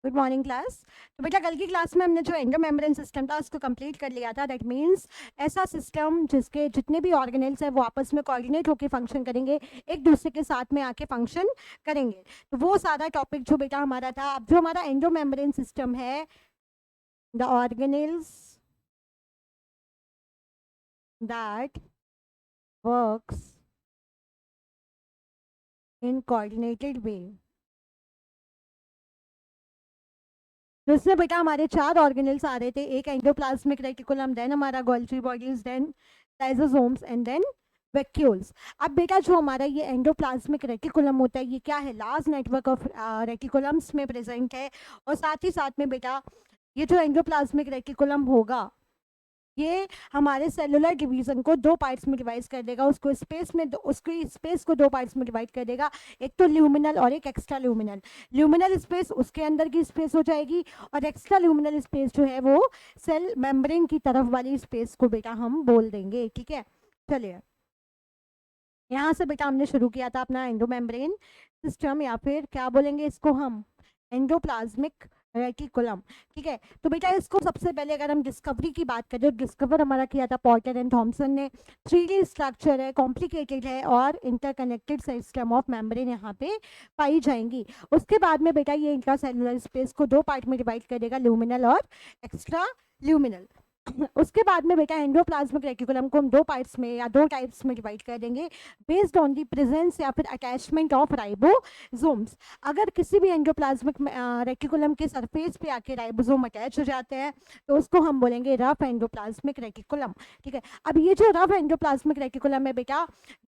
Good morning class. तो बेटा कल की क्लास में हमने जो एंडो मेम्ब्रेन सिस्टम था उसको कंप्लीट कर लिया था। दैट मीन्स ऐसा सिस्टम जिसके जितने भी ऑर्गेनेल्स हैं वो आपस में कोऑर्डिनेट होकर फंक्शन करेंगे, एक दूसरे के साथ में आके फंक्शन करेंगे। तो वो सारा टॉपिक जो बेटा हमारा था। अब जो हमारा एंडो मेम्ब्रेन सिस्टम है, the organelles that works in coordinated way. तो इसमें बेटा हमारे चार ऑर्गेनल्स आ रहे थे, एक एंडोप्लाज्मिक रेटिकुलम, देन हमारा Golgi bodies, then lysosomes and then vacuoles. अब बेटा जो हमारा ये एंडोप्लाज्मिक रेटिकुलम होता है ये क्या है, लार्ज नेटवर्क ऑफ रेटिकुलम्स में प्रेजेंट है। और साथ ही साथ में बेटा ये जो एंडोप्लाज्मिक रेटिकुलम होगा ये हमारे सेलुलर डिवीजन को दो पार्ट्स में डिवाइड कर देगा, उसको स्पेस में उसकी स्पेस को दो पार्ट्स में डिवाइड कर देगा, एक तो ल्यूमिनल और एक एक्स्ट्रा ल्यूमिनल। ल्यूमिनल स्पेस उसके अंदर की स्पेस हो जाएगी और एक्स्ट्रा ल्यूमिनल स्पेस जो है वो सेल मेम्ब्रेन की तरफ वाली स्पेस को बेटा हम बोल देंगे। ठीक है, चलिए यहाँ से बेटा हमने शुरू किया था अपना एंडो मेम्ब्रेन सिस्टम, या फिर क्या बोलेंगे इसको हम, एंडोप्लाज्मिक रेटिकुलम। ठीक है, तो बेटा इसको सबसे पहले अगर हम डिस्कवरी की बात करें, तो डिस्कवर हमारा किया था पॉर्टर एंड थॉमसन ने। 3D स्ट्रक्चर है, कॉम्प्लिकेटेड है और इंटरकनेक्टेड सिस्टम ऑफ मेम्ब्रेन यहाँ पे पाई जाएंगी। उसके बाद में बेटा ये इंट्रासेलुलर स्पेस को दो पार्ट में डिवाइड करेगा, ल्यूमिनल और एक्स्ट्रा ल्यूमिनल। उसके बाद में बेटा एंडोप्लाज्मिक रेटिकुलम को हम दो पार्ट्स में या दो टाइप्स में डिवाइड कर देंगे बेस्ड ऑन दी प्रेजेंस या फिर अटैचमेंट ऑफ राइबोसोम्स। अगर किसी भी एंडोप्लाज्मिक रेटिकुलम के सरफेस पे आके राइबोसोम अटैच हो जाते हैं तो उसको हम बोलेंगे रफ एंडोप्लाज्मिक रेटिकुलम। ठीक है, अब ये जो रफ एंडोप्लाज्मिक रेटिकुलम है बेटा,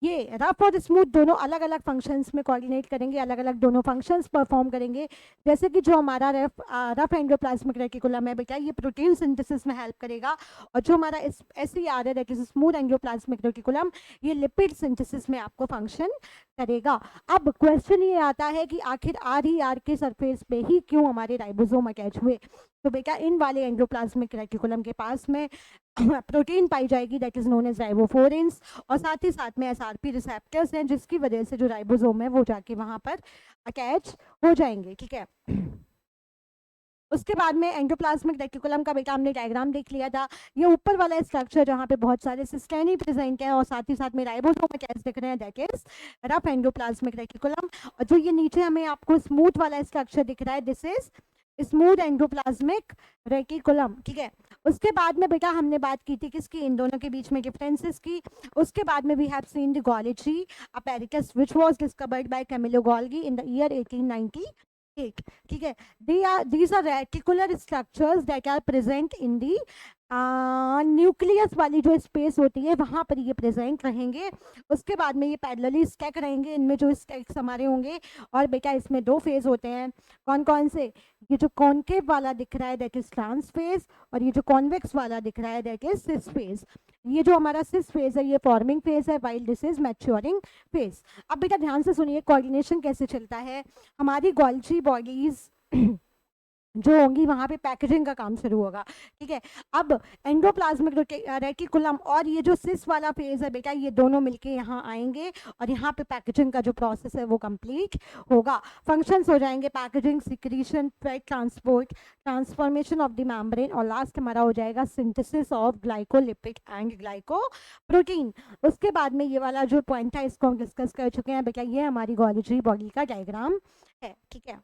ये रफ और स्मूथ दोनों अलग अलग फंक्शंस में कोऑर्डिनेट करेंगे, अलग अलग दोनों फंक्शंस परफॉर्म करेंगे। जैसे कि जो हमारा रफ एंडोप्लाज्मिक रेटिकुलम है बेटा ये प्रोटीन सिंथेसिस में हेल्प करेगा, और जो हमारा SER है that is smooth endoplasmic reticulum, ये लिपिड सिंथेसिस में आपको फंक्शन करेगा। अब क्वेश्चन ये आता है कि आखिर RER के सरफेस पे ही क्यों हमारे राइबोसोम अटैच हुए। तो बेटा इन वाले एंडोप्लाज्मिक रेटिकुलम के पास में प्रोटीन पाई जाएगी दैट इज नोन एज राइबोफोरेंस, और साथ ही साथ में SRP रिसेप्टर्स हैं जिसकी वजह से जो राइबोसोम है वो जाके वहां पर अटैच हो जाएंगे। ठीक है, उसके बाद में एंडोप्लाज्मिक रेटिकुलम का बेटा हमने डायग्राम देख लिया था। ये ऊपर वाला स्ट्रक्चर जहाँ पे बहुत सारे सिस्टेनी प्रेजेंट है और साथ ही साथ में राइबोसोम अटैच दिख रहे हैं that is rough endoplasmic reticulum. और जो ये नीचे हमें आपको स्मूथ वाला स्ट्रक्चर दिख रहा है this is smooth endoplasmic reticulum. ठीक है, उसके बाद में बेटा हमने बात की थी किसकी, इन दोनों के बीच में डिफरेंसेस की। उसके बाद में we have seen the Golgi apparatus which was discovered by Camillo Golgi in the year 1898। ठीक है, these are reticular structures that are present in the nucleus वाली जो स्पेस होती है वहां पर ये प्रेजेंट रहेंगे। उसके बाद में ये पैरेलली स्टैक रहेंगे, इनमें जो स्टैक्स हमारे होंगे। और बेटा इसमें दो फेज होते हैं, कौन कौन से, ये जो कॉन्केव वाला दिख रहा है दैट इज ट्रांस फेज, और ये जो कॉन्वेक्स वाला दिख रहा है दैट इज सिस फेज। ये जो हमारा सिस फेज है ये फॉर्मिंग फेज है, while this is maturing phase. अब बेटा ध्यान से सुनिए कोऑर्डिनेशन कैसे चलता है। हमारी गोल्गी बॉडीज जो होंगी वहां पे पैकेजिंग का काम शुरू होगा। ठीक है, अब एंडोप्लाज्मिक रेटिकुलम और ये जो सिस वाला फेज है बेटा ये दोनों मिलके यहाँ आएंगे और यहाँ पे पैकेजिंग का जो प्रोसेस है वो कंप्लीट होगा। फंक्शंस हो जाएंगे packaging, secretion, fat transport, transformation of the membrane, और लास्ट हमारा हो जाएगा synthesis of glycolipid and glycoprotein. उसके बाद में ये वाला जो पॉइंट था इसको हम डिस्कस कर चुके हैं बेटा, ये हमारी गोल्गी बॉडी का डायग्राम है। ठीक है,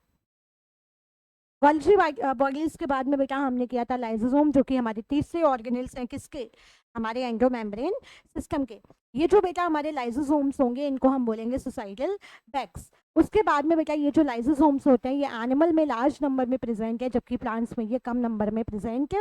गोल्गी बॉडीज के बाद में बेटा हमने किया था लाइसोसोम, जो कि हमारे तीसरे ऑर्गेनल्स हैं किसके, हमारे एंडो मेम्ब्रेन सिस्टम के। ये जो बेटा हमारे लाइसोसोम्स होंगे इनको हम बोलेंगे सुसाइडल बैग्स। उसके बाद में बेटा ये जो लाइसोसोम्स होते हैं ये एनिमल में लार्ज नंबर में प्रेजेंट है जबकि प्लांट्स में ये कम नंबर में प्रेजेंट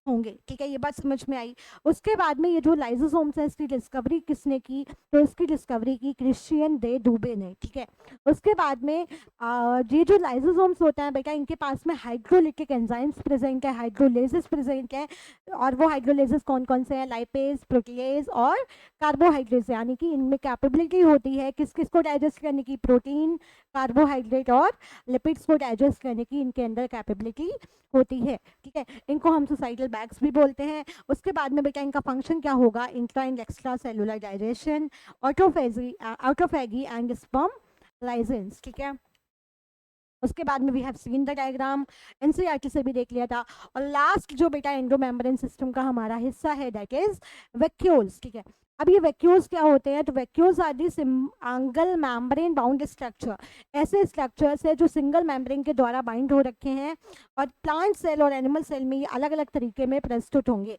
होंगे। ठीक है, ये बात समझ में आई। उसके बाद में ये जो लाइसोसोम्स है इसकी डिस्कवरी किसने की, तो इसकी डिस्कवरी की क्रिश्चियन दे डूबे ने। ठीक है, उसके बाद में ये जो लाइसोसोम्स होते हैं बेटा इनके पास में हाइड्रोलिटिक एंजाइम्स प्रेजेंट है, हाइड्रोलेसिस प्रेजेंट है। और वो हाइड्रोलेसिस कौन कौन से हैं, लाइपेज, प्रोटीएज और कार्बोहाइड्रेट्स, यानी कि इनमें कैपेबिलिटी होती है किस किस को डाइजेस्ट करने की, प्रोटीन, कार्बोहाइड्रेट और लिपिड्स को डाइजेस्ट करने की इनके अंदर कैपेबिलिटी होती है। ठीक है, इनको हम सुसाइडल बैग्स भी बोलते हैं। उसके बाद में बेटा इनका फंक्शन क्या होगा, intra and extra cellular digestion, autophagy and sperm lysins. ठीक है, उसके बाद में we have seen the diagram, NCERT से भी देख लिया था। और लास्ट जो बेटा एंडो मेम्ब्रेन सिस्टम का हमारा हिस्सा है दैट इज वैक्यूल्स, ठीक है। अब ये वैक्यूल्स क्या होते हैं, तो vacuoles are the single membrane bound structure, ऐसे स्ट्रक्चर्स है जो सिंगल मेम्ब्रेन के द्वारा बाइंड हो रखे हैं और प्लांट सेल और एनिमल सेल में ये अलग अलग तरीके में प्रस्तुत होंगे।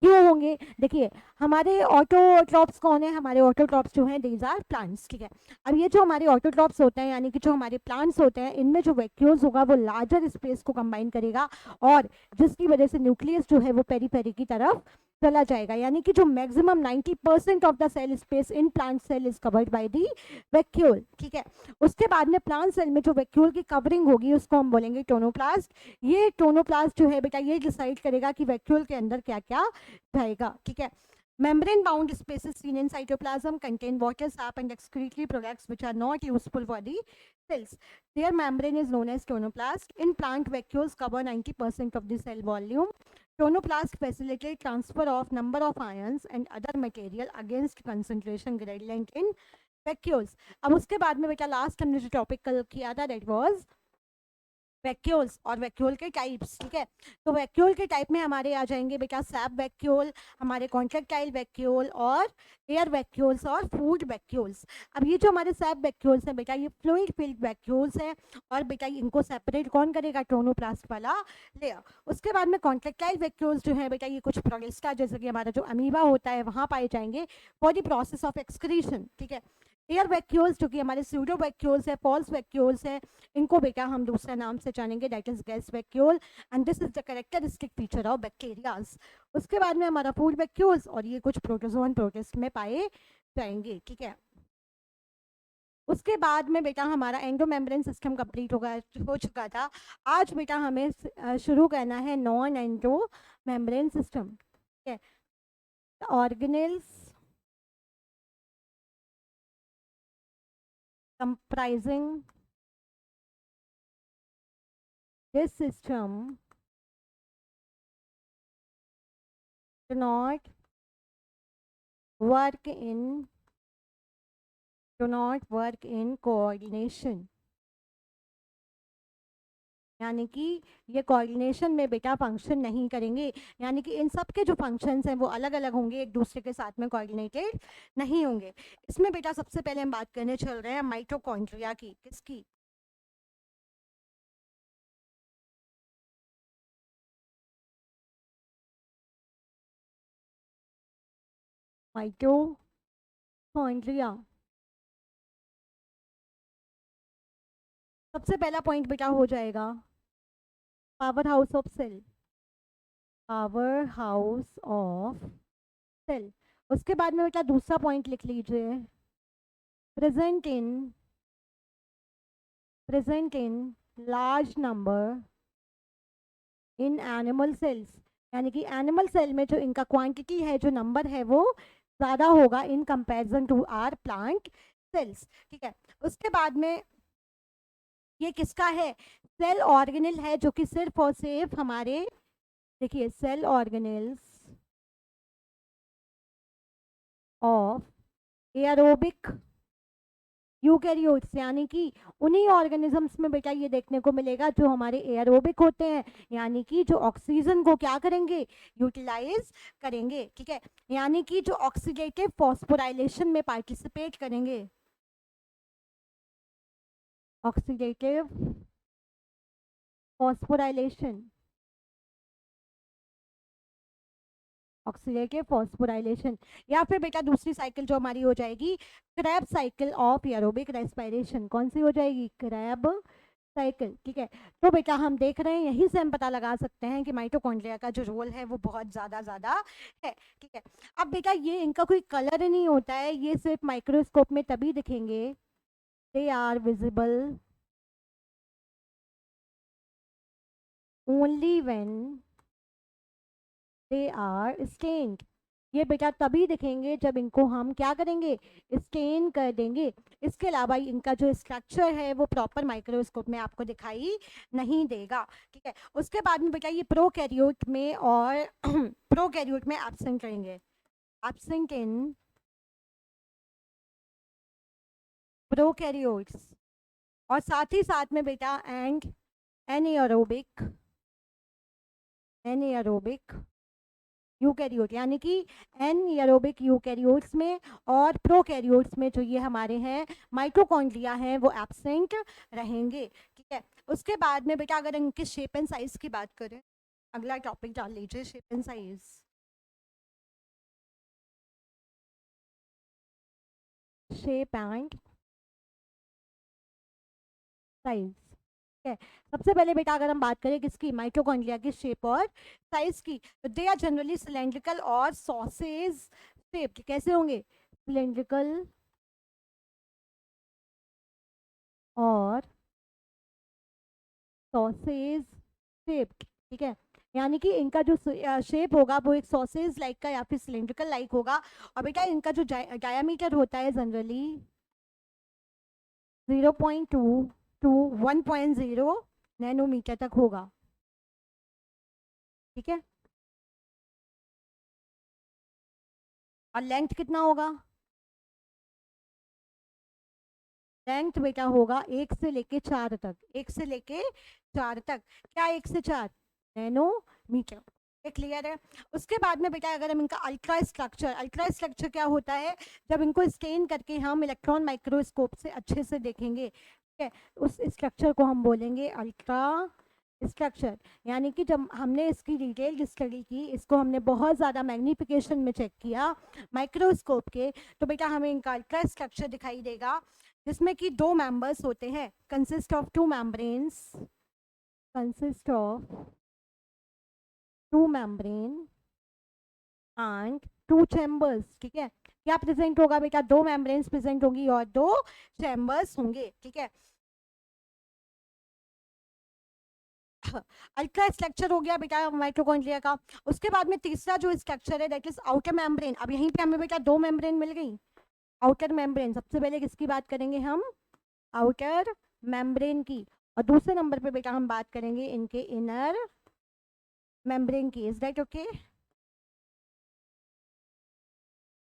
क्यों होंगे, देखिए हमारे ऑटोट्रॉप्स कौन है, हमारे ऑटोट्रॉप्स जो हैं दीज आर प्लांट्स, ठीक है। अब ये जो हमारे ऑटोट्रॉप्स होते हैं यानी कि जो हमारे प्लांट्स होते हैं, इनमें जो वैक्यूल्स होगा वो लार्जर स्पेस को कंबाइन करेगा और जिसकी वजह से न्यूक्लियस जो है वो पेरी पेरी की तरफ चला जाएगा, यानी कि जो maximum 90% of the cell space in plant cell is covered by the vacuole, ठीक है। उसके बाद में प्लांट सेल में जो वैक्यूल की कवरिंग होगी उसको हम बोलेंगे टोनोप्लास्ट। ये टोनोप्लास्ट जो है बेटा ये डिसाइड करेगा कि वैक्यूल के अंदर क्या क्या रहेगा, ठीक है। Membrane bound spaces seen in cytoplasm contain water, sap and excretory products which are not useful for the cells. Their membrane is known as tonoplast. In plant, vacuoles cover 90% of the cell volume. Tonoplast facilitate transfer of number of ions and other material against concentration gradient in vacuoles. अब उसके बाद में बेटा last हमने जो topic कल किया था दैट वाज वैक्यूल्स और वैक्यूल के टाइप्स, ठीक है। तो वैक्यूल के टाइप में हमारे आ जाएंगे बेटा सैप वैक्यूल, हमारे कॉन्ट्रैक्टाइल वैक्यूल और एयर वैक्यूल्स और फूड वैक्यूल्स। अब ये जो हमारे सैप वैक्यूल्स हैं बेटा ये फ्लूइड फिल्ड वैक्यूल्स हैं और बेटा इनको सेपरेट कौन करेगा, टोनोप्लास्ट वाला लेयर। उसके बाद में कॉन्ट्रैक्टाइल वैक्यूल्स जो है बेटा ये कुछ प्रोटिस्टा जैसे कि हमारा जो अमीबा होता है वहाँ पाए जाएंगे for the process of excretion, ठीक है। एयर वैक्यूल्स जो कि हमारे स्यूडो वैक्यूल्स है, फॉल्स वैक्यूल्स है, इनको बेटा हम दूसरे नाम से जानेंगे that is gas vacuole and this is the characteristic feature of bacterias. उसके बाद में हमारा फूड वैक्यूल्स और ये कुछ प्रोटोजोन प्रोटिस्ट में पाए जाएंगे, ठीक है। उसके बाद में बेटा हमारा एंडोमेम्ब्रेन सिस्टम कंप्लीट हो चुका था। आज बेटा हमें शुरू करना है नॉन एंडोमेम्ब्रेन सिस्टम, ठीक है। Organelles comprising this system do not work in coordination, यानी कि ये कोऑर्डिनेशन में बेटा फंक्शन नहीं करेंगे, यानी कि इन सब के जो फंक्शंस हैं वो अलग अलग होंगे, एक दूसरे के साथ में कोऑर्डिनेटेड नहीं होंगे। इसमें बेटा सबसे पहले हम बात करने चल रहे हैं माइटोकॉन्ड्रिया की, किसकी, माइटोकॉन्ड्रिया। सबसे पहला पॉइंट बेटा हो जाएगा power house of cell, power house of cell. उसके बाद में बेटा दूसरा पॉइंट लिख लीजिए present in large number in animal cells, यानी कि एनिमल सेल में जो इनका क्वांटिटी है, जो नंबर है वो ज़्यादा होगा in comparison to our plant cells, ठीक है। उसके बाद में ये किसका है, सेल ऑर्गेनेल है जो कि सिर्फ और सिर्फ हमारे, देखिए cell organelles of aerobic eukaryotes, यानी कि उन्हीं ऑर्गेनिजम्स में बेटा ये देखने को मिलेगा जो हमारे एरोबिक होते हैं, यानी कि जो ऑक्सीजन को क्या करेंगे, यूटिलाइज करेंगे, ठीक है। यानी कि जो ऑक्सीडेटिव फॉस्फोराइलेशन में पार्टिसिपेट करेंगे, ऑक्सीडेटिव फॉस्फोराइलेशन, ऑक्सीडेटिव फॉस्फोराइलेशन, या फिर बेटा दूसरी साइकिल जो हमारी हो जाएगी Krebs cycle of aerobic respiration. कौन सी हो जाएगी, क्रैब साइकिल, ठीक है। तो बेटा हम देख रहे हैं यहीं से हम पता लगा सकते हैं कि माइटोकॉन्ड्रिया का जो रोल है वो बहुत ज़्यादा है, ठीक है। अब बेटा ये इनका कोई कलर नहीं होता है, ये सिर्फ माइक्रोस्कोप में तभी दिखेंगे, they are visible only when they are stained. ये बेटा तभी दिखेंगे जब इनको हम क्या करेंगे, स्टेन कर देंगे। इसके अलावा इनका जो स्ट्रक्चर है वो प्रॉपर माइक्रोस्कोप में आपको दिखाई नहीं देगा, ठीक है। उसके बाद में बेटा ये प्रोकैरियोट में और प्रोकैरियोट में एब्सेंट रहेंगे, एब्सेंट इन प्रोकैरियोट्स और साथ ही साथ में बेटा एंड एनाएरोबिक यूकैरियोट, यानी कि एनाएरोबिक यूकैरियोट्स में और प्रोकैरियोट्स में जो ये हमारे हैं माइटोकॉन्ड्रिया हैं वो एब्सेंट रहेंगे, ठीक है। उसके बाद में बेटा अगर इनके शेप एंड साइज की बात करें, अगला टॉपिक डाल लीजिए, shape and size. Shape and size, ठीक है। सबसे पहले बेटा अगर हम बात करें किसकी, माइटोकॉन्ड्रिया की शेप और साइज की, तो दे आर जनरली सिलेंड्रिकल और सॉसेज शेप्ड। कैसे होंगे, सिलेंड्रिकल और सॉसेज शेप्ड, ठीक है। यानी कि इनका जो शेप होगा वो एक सॉसेज लाइक का या फिर सिलेंड्रिकल लाइक होगा। और बेटा इनका जो डायामीटर होता है जनरली 0.2 टू 1.0 नैनोमीटर तक होगा, ठीक है। और लेंथ कितना होगा, लेंथ बेटा होगा 1 से लेके 4 तक, 1 से लेके 4 तक, क्या 1 से 4 नैनोमीटर, ये क्लियर है। उसके बाद में बेटा अगर हम इनका अल्ट्रा स्ट्रक्चर क्या होता है, जब इनको स्टेन करके हम इलेक्ट्रॉन माइक्रोस्कोप से अच्छे से देखेंगे, ठीक है, उस स्ट्रक्चर को हम बोलेंगे अल्ट्रा स्ट्रक्चर। यानी कि जब हमने इसकी डिटेल स्टडी की, इसको हमने बहुत ज़्यादा मैग्नीफिकेशन में चेक किया माइक्रोस्कोप के, तो बेटा हमें इनका अल्ट्रा स्ट्रक्चर दिखाई देगा, जिसमें कि 2 मेंबर्स होते हैं, consist of 2 membranes, consist of 2 membrane and 2 chambers, ठीक है। क्या प्रेजेंट होगा बेटा, 2 मेम्ब्रेन्स प्रेजेंट होंगी और 2 चैम्बर्स होंगे, ठीक है। अल्ट्रा स्ट्रक्चर हो गया बेटा माइटोकॉन्ड्रिया का। उसके बाद में तीसरा जो स्ट्रक्चर है दैट इज आउटर मेम्ब्रेन। अब यहीं पे हमें बेटा 2 मेम्ब्रेन मिल गई, आउटर मेम्ब्रेन। सबसे पहले किसकी बात करेंगे हम, आउटर मेम्ब्रेन की। और दूसरे नंबर पे बेटा हम बात करेंगे इनके इनर मेम्ब्रेन की। Is that okay?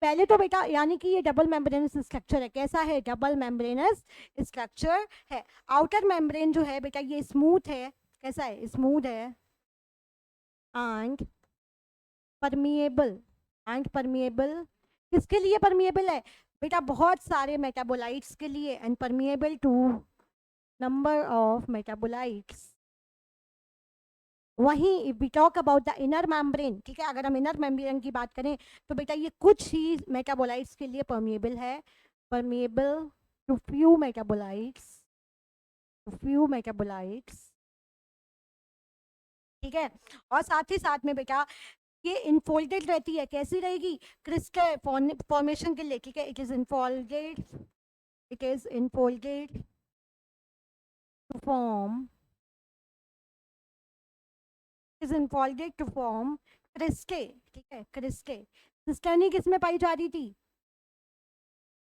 पहले तो बेटा यानी कि ये डबल मेम्ब्रेनस स्ट्रक्चर है। कैसा है, डबल मेम्ब्रेनस स्ट्रक्चर है। आउटर मेम्ब्रेन जो है बेटा ये स्मूथ है, कैसा है, स्मूथ है एंड परमिएबल, किसके लिए परमिएबल है बेटा, बहुत सारे मेटाबोलाइट्स के लिए, and permeable to number of metabolites. वहीं if we talk about the inner membrane, ठीक है, अगर हम इनर मेम्ब्रेन की बात करें तो बेटा ये कुछ ही मेटाबोलाइट्स के लिए परमिएबल है, परमिएबल टू फ्यू मेटाबोलाइट्स, ठीक है। और साथ ही साथ में बेटा ये इनफोल्डेड रहती है, कैसी रहेगी, क्रिस्टल फॉर्मेशन के लिए, ठीक है। It is infolded to form cristae, ठीक है, क्रिस्टे। सिस्टर्नी किस में पाई जा रही थी,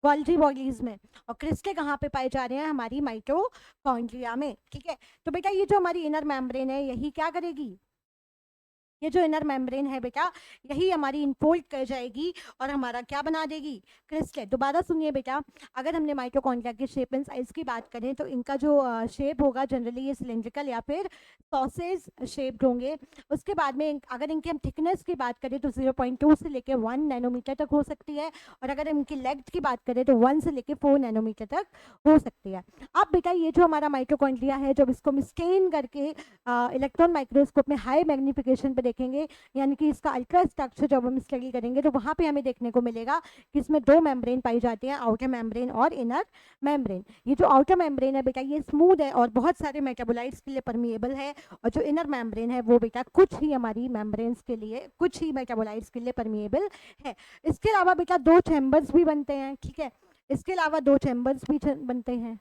गोल्जी बॉडीज में, और क्रिस्टे कहाँ पे पाए जा रहे हैं, हमारी माइटोकॉन्ड्रिया में, ठीक है। तो बेटा ये जो हमारी इनर मेम्ब्रेन है यही क्या करेगी, ये जो इनर मेम्ब्रेन है बेटा यही हमारी इनफोल्ड कर जाएगी और हमारा क्या बना देगी, क्रिस्टल। दोबारा सुनिए बेटा, अगर हमने माइटोकॉन्ड्रिया के शेप एंड साइज की बात करें तो इनका जो शेप होगा जनरली ये सिलेंड्रिकल या फिर सॉसेज शेप्ड होंगे। उसके बाद में अगर इनकी हम थिकनेस की बात करें तो 0.2 से लेकर 1 नैनोमीटर तक हो सकती है, और अगर इनकी लेंथ की बात करें तो 1 से लेकर 4 नैनोमीटर तक हो सकती है। अब बेटा ये जो हमारा माइटोकॉन्ड्रिया है, जब इसको हम स्टेन करके इलेक्ट्रॉन माइक्रोस्कोप में हाई मैग्निफिकेशन पे देखेंगे, यानी कि इसका अल्ट्रा स्ट्रक्चर जब हम स्टडी करेंगे तो वहाँ पे हमें देखने को मिलेगा कि इसमें 2 मेम्ब्रेन पाई जाती हैं, आउटर मेम्ब्रेन और इनर मेम्ब्रेन। ये जो आउटर मेम्ब्रेन है बेटा ये स्मूथ है और बहुत सारे मेटाबोलाइट्स के लिए परमिएबल है, और जो इनर मेम्ब्रेन है वो बेटा कुछ ही हमारी मेम्ब्रेन्स के लिए, कुछ ही मेटाबोलाइट्स के लिए परमिएबल है। इसके अलावा बेटा 2 चैम्बर्स भी बनते हैं, ठीक है, इसके अलावा 2 चैम्बर्स भी बनते हैं।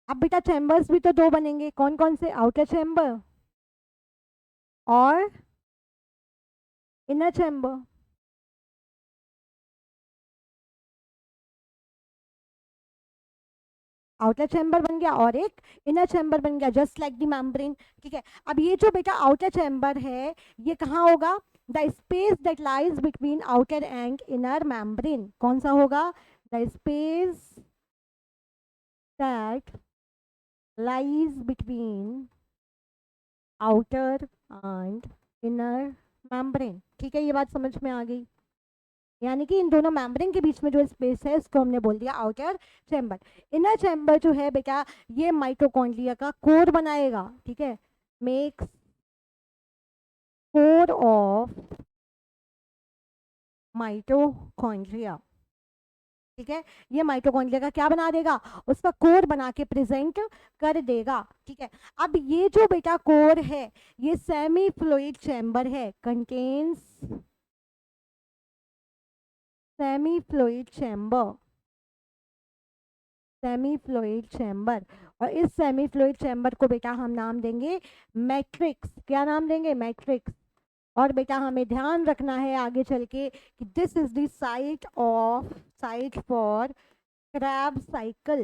अब बेटा चैम्बर्स भी तो 2 बनेंगे, कौन कौन से, आउटर चैम्बर और इनर चैम्बर। आउटर चैम्बर बन गया और एक इनर चैम्बर बन गया, जस्ट लाइक द मेम्ब्रेन, ठीक है। अब ये जो बेटा आउटर चैम्बर है ये कहाँ होगा, the space that lies between outer and inner membrane, कौन सा होगा, the space that lies between outer and inner membrane। ठीक है, ये बात समझ में आ गई। यानी कि इन दोनों मेम्ब्रेन के बीच में जो स्पेस है इसको हमने बोल दिया आउटर चैम्बर। इनर चैम्बर जो है बेटा ये माइटोकॉन्ड्रिया का कोर बनाएगा। ठीक है, मेक्स कोर ऑफ माइटोकॉन्ड्रिया। ठीक है, ये माइटोकॉन्ड्रिया का क्या बना देगा, उसका कोर बना के प्रेजेंट कर देगा। ठीक है, अब ये जो बेटा कोर है ये सेमी फ्लूइड चैम्बर है, contains semi fluid chamber, semi fluid chamber. और इस सेमी फ्लूइड चैम्बर को बेटा हम नाम देंगे मैट्रिक्स। क्या नाम देंगे, मैट्रिक्स। और बेटा हमें ध्यान रखना है आगे चल के कि this is the site for Krebs cycle.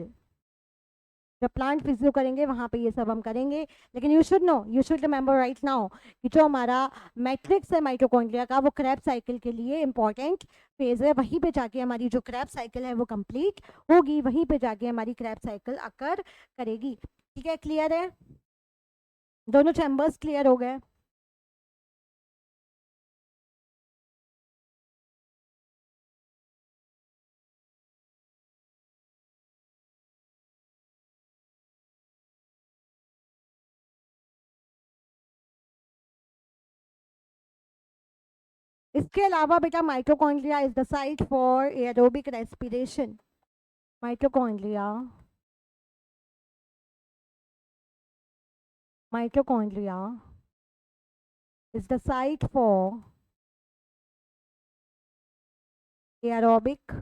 जब प्लांट फिजियो करेंगे वहां पे ये सब हम करेंगे, लेकिन you should remember right now कि जो हमारा मैट्रिक्स है माइटोकॉन्ड्रिया का वो क्रैब साइकिल के लिए इंपॉर्टेंट फेज है। वहीं पे जाके हमारी जो क्रैब साइकिल है वो कंप्लीट होगी, वहीं पे जाके हमारी क्रैब साइकिल अकर करेगी। ठीक है, क्लियर है, दोनों चैम्बर्स क्लियर हो गए। इसके अलावा बेटा mitochondria is the site for aerobic respiration. Mitochondria mitochondria is the site for aerobic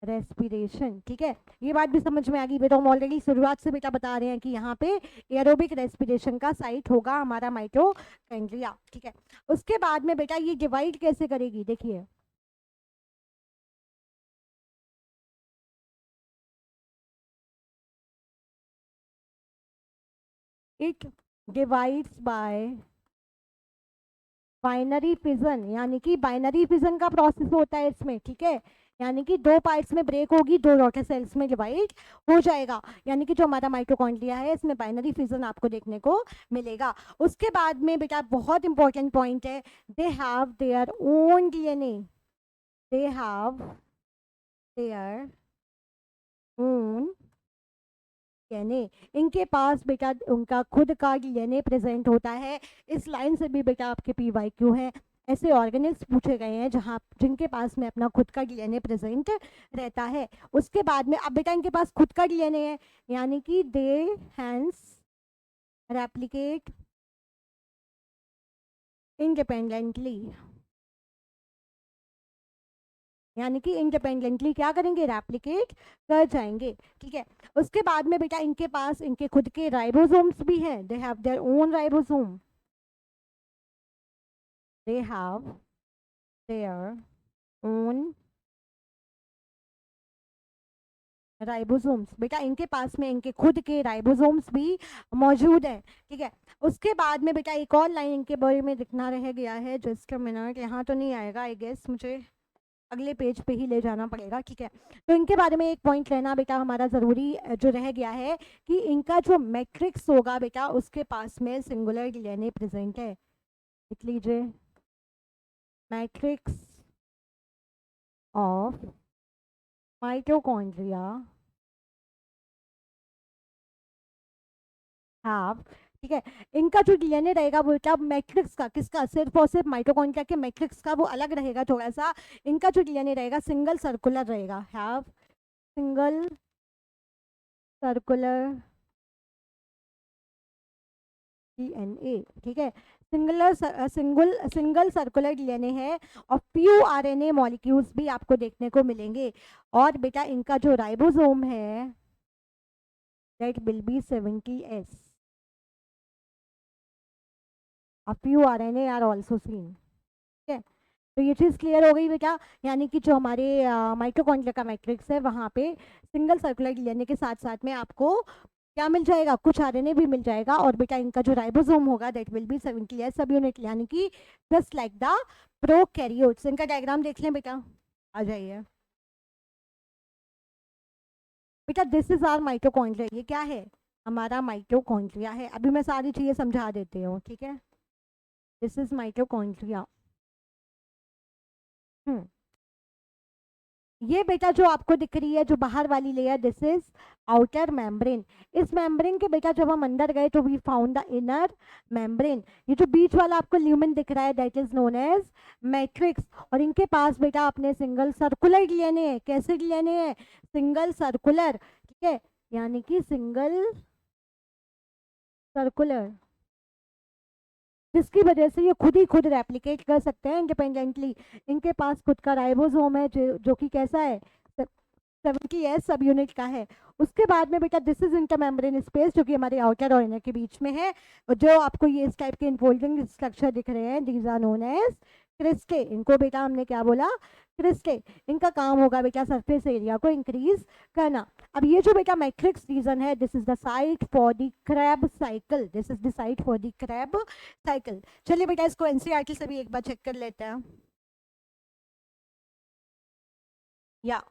respiration. ठीक है, ये बात भी समझ में आ गई बेटा, हम ऑलरेडी शुरुआत से बेटा बता रहे हैं कि यहाँ पे एरोबिक रेस्पिरेशन का साइट होगा हमारा माइटोकॉन्ड्रिया। ठीक है, उसके बाद में बेटा ये डिवाइड कैसे करेगी, देखिए it divides bye binary fission, यानी कि बाइनरी फिजन का प्रोसेस होता है इसमें। ठीक है, यानी कि दो पार्ट्स में ब्रेक होगी, दो डॉटर सेल्स में डिवाइड हो जाएगा। यानी कि जो हमारा माइटोकॉन्ड्रिया है इसमें बाइनरी फिजन आपको देखने को मिलेगा। उसके बाद में बेटा बहुत इंपॉर्टेंट पॉइंट है, they have their own DNA, they have their own DNA. इनके पास बेटा उनका खुद का डीएनए प्रेजेंट होता है। इस लाइन से भी बेटा आपके पीवाईक्यू हैं, ऐसे ऑर्गेनिल्स पूछे गए हैं जहाँ जिनके पास में अपना खुद का डीएनए प्रेजेंट रहता है। उसके बाद में अब बेटा इनके पास खुद का डीएनए है, यानी कि दे हैंस रेप्लिकेट इंडिपेंडेंटली, यानी कि इंडिपेंडेंटली क्या करेंगे, रेप्लिकेट कर जाएंगे। ठीक है, उसके बाद में बेटा इनके पास इनके खुद के राइबोसोम्स भी हैं, they have their own ribosome, they have their own ribosomes. बेटा इनके पास में इनके खुद के राइबोसोम्स भी मौजूद है। ठीक है, उसके बाद में बेटा एक और लाइन इनके बारे में लिखना रह गया है, जस्ट अ मिनट, यहाँ तो नहीं आएगा आई गेस, मुझे अगले पेज पे ही ले जाना पड़ेगा। ठीक है, तो इनके बारे में एक पॉइंट लेना बेटा हमारा ज़रूरी जो रह गया है कि इनका जो मैट्रिक्स होगा बेटा उसके पास में सिंगुलर डीएनए प्रेजेंट है। लिख लीजिए, मैट्रिक्स ऑफ माइटोकॉन्ड्रिया हैव, ठीक है, इनका जो डीएनए रहेगा वो बेटा मैट्रिक्स का, किसका, सिर्फ और सिर्फ माइटोकॉन्ड्रिया के मैट्रिक्स का वो अलग रहेगा थोड़ा सा। इनका जो डीएनए रहेगा सिंगल सर्कुलर रहेगा, हैव सिंगल सर्कुलर डीएनए। ठीक है, सिंगल सर्कुलर डीएनए है और फ्यू आरएनए मॉलिक्यूल्स भी आपको देखने को मिलेंगे। और बेटा इनका जो राइबोसोम है that will B 70s, a few RNA are also seen। ठीक है, तो ये चीज़ क्लियर हो गई बेटा, यानी कि जो हमारे माइटोकॉन्ड्रिया का मैट्रिक्स है वहाँ पे सिंगल सर्कुलर डीएनए के साथ साथ में आपको क्या मिल जाएगा, कुछ आरएनए भी मिल जाएगा। और बेटा इनका जो राइबोसोम होगा दैट विल बी 70s सब यूनिट, यानी कि जस्ट लाइक द प्रोकैरियोट्स। इनका डायग्राम देख लें बेटा, आ जाइए। बेटा दिस इज आर माइटोकॉन्ड्रिया, ये क्या है, हमारा माइटोकॉन्ड्रिया है। अभी मैं सारी चीजें समझा देती हूँ, ठीक है। This is mitochondria. हम्म, ये बेटा जो आपको दिख रही है जो बाहर वाली layer, this is outer membrane. इस मेम्ब्रेन के बेटा जब हम अंदर गए तो we found the inner membrane. ये जो बीच वाला आपको ल्यूमेन दिख रहा है that is known as matrix. और इनके पास बेटा अपने सिंगल सर्कुलर डीएनए है। कैसे डीएनए है, सिंगल सर्कुलर, ठीक है, यानी कि सिंगल सर्कुलर, जिसकी वजह से ये खुद ही खुद रेप्लिकेट कर सकते हैं इंडिपेंडेंटली। इनके पास खुद का राइबोसोम है जो कि कैसा है, 70S सब यूनिट का है। उसके बाद में बेटा दिस इज इंटरमेम्ब्रेन स्पेस, जो कि हमारे आउटर और इनर के बीच में है। और जो आपको ये इस टाइप के इन्फोल्डिंग स्ट्रक्चर दिख रहे हैं these are known as cristae. इनको बेटा हमने क्या बोला, क्रिस्टे। इनका काम होगा बेटा सरफेस एरिया को इंक्रीज करना। अब ये जो बेटा मैट्रिक्स रीजन है, this is the site for the Krebs cycle, this is the site for the Krebs cycle. चलिए बेटा इसको एनसीईआरटी से भी एक बार चेक कर लेते हैं। या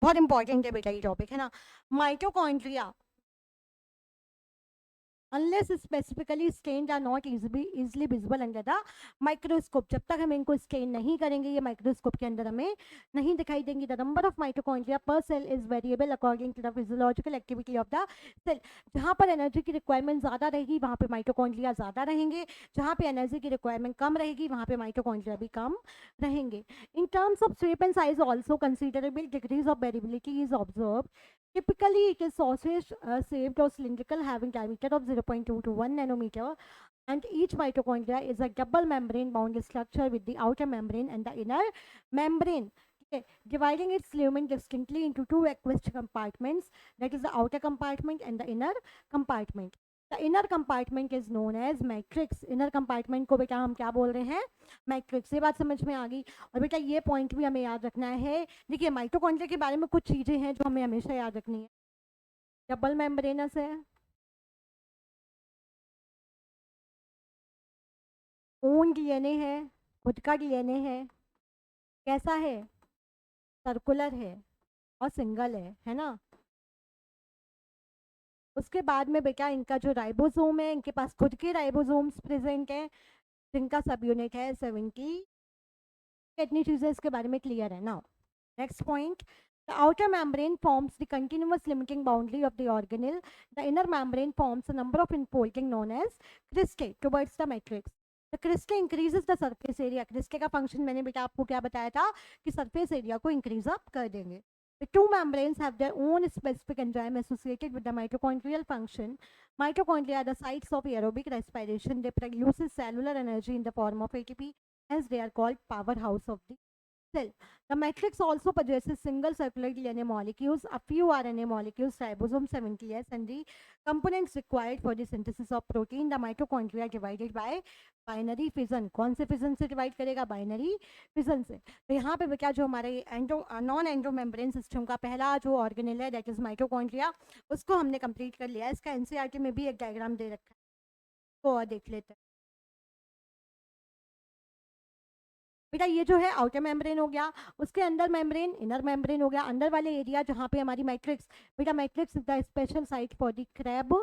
बहुत इंपॉर्टेंट है बेटा ये टॉपिक, है ना। Mitochondria unless specifically stained are not easily visible under the microscope। जब तक हम इनको स्टेन नहीं करेंगे ये माइक्रोस्कोप के अंदर हमें नहीं दिखाई देंगी। The number of mitochondria per cell is variable according to the physiological activity of the cell. जहाँ पर एनर्जी की रिक्वायरमेंट ज़्यादा रहेगी वहाँ पे माइटोकॉन्ड्रिया ज़्यादा रहेंगे, जहाँ पे एनर्जी की रिक्वायरमेंट कम रहेगी वहाँ पे माइटोकॉन्ड्रिया भी कम रहेंगे। In terms of shape and size also considerable degrees of variability is observe. Typically, it is sausage shaped or cylindrical, having diameter of 0.2 to 1 nanometer, and each mitochondria is a double membrane bound structure with the outer membrane and the inner membrane. Okay, dividing its lumen distinctly into two aqueous compartments, that is the outer compartment and the inner compartment. The inner compartment is known as matrix. Inner compartment को बेटा हम क्या बोल रहे हैं, matrix. ये बात समझ में आ गई। और बेटा ये पॉइंट भी हमें याद रखना है। देखिए माइटोकॉन्ड्रिया के बारे में कुछ चीज़ें हैं जो हमें हमेशा याद रखनी है। डबल मेम्ब्रेनस है, ओन डीएनए है, खुद का डीएनए है, कैसा है, सर्कुलर है और सिंगल है ना। उसके बाद में बेटा इनका जो राइबोसोम है, इनके पास खुद के राइबोसोम्स प्रेजेंट है जिनका सब यूनिट है 70। इतनी चीज़ें इसके बारे में क्लियर है ना। Next point, the outer membrane forms the continuous limiting boundary of the organelle. The inner membrane forms a number of enfolding known as cristae towards the matrix. The cristae increases the surface area. cristae का function मैंने बेटा आपको क्या बताया था कि surface area को increase up कर देंगे। The two membranes have their own specific enzyme associated with the mitochondrial function. Mitochondria are the sites of aerobic respiration. They produce cellular energy in the form of ATP, hence they are called powerhouse of the cell. The matrix also possesses single circular DNA molecules, a few RNA molecules, ribosome 70S, and the components required for the synthesis of protein. The mitochondria are divided by binary fission. कौन से fission से divide करेगा, binary fission से। तो यहाँ पे क्या जो हमारे नॉन एंडो मेम्ब्रेन सिस्टम का पहला जो ऑर्गेनेल है दैट इज माइटोकॉन्ड्रिया, उसको हमने कंप्लीट कर लिया। इसका एनसीईआरटी में भी एक डायग्राम दे रखा है, वो और देख लेते हैं। बेटा ये जो है आउटर मेम्ब्रेन हो गया, उसके अंदर मेम्ब्रेन, इनर मेम्ब्रेन हो गया। अंदर वाले एरिया जहाँ पे हमारी मैट्रिक्स, बेटा matrix is the special site for the Krebs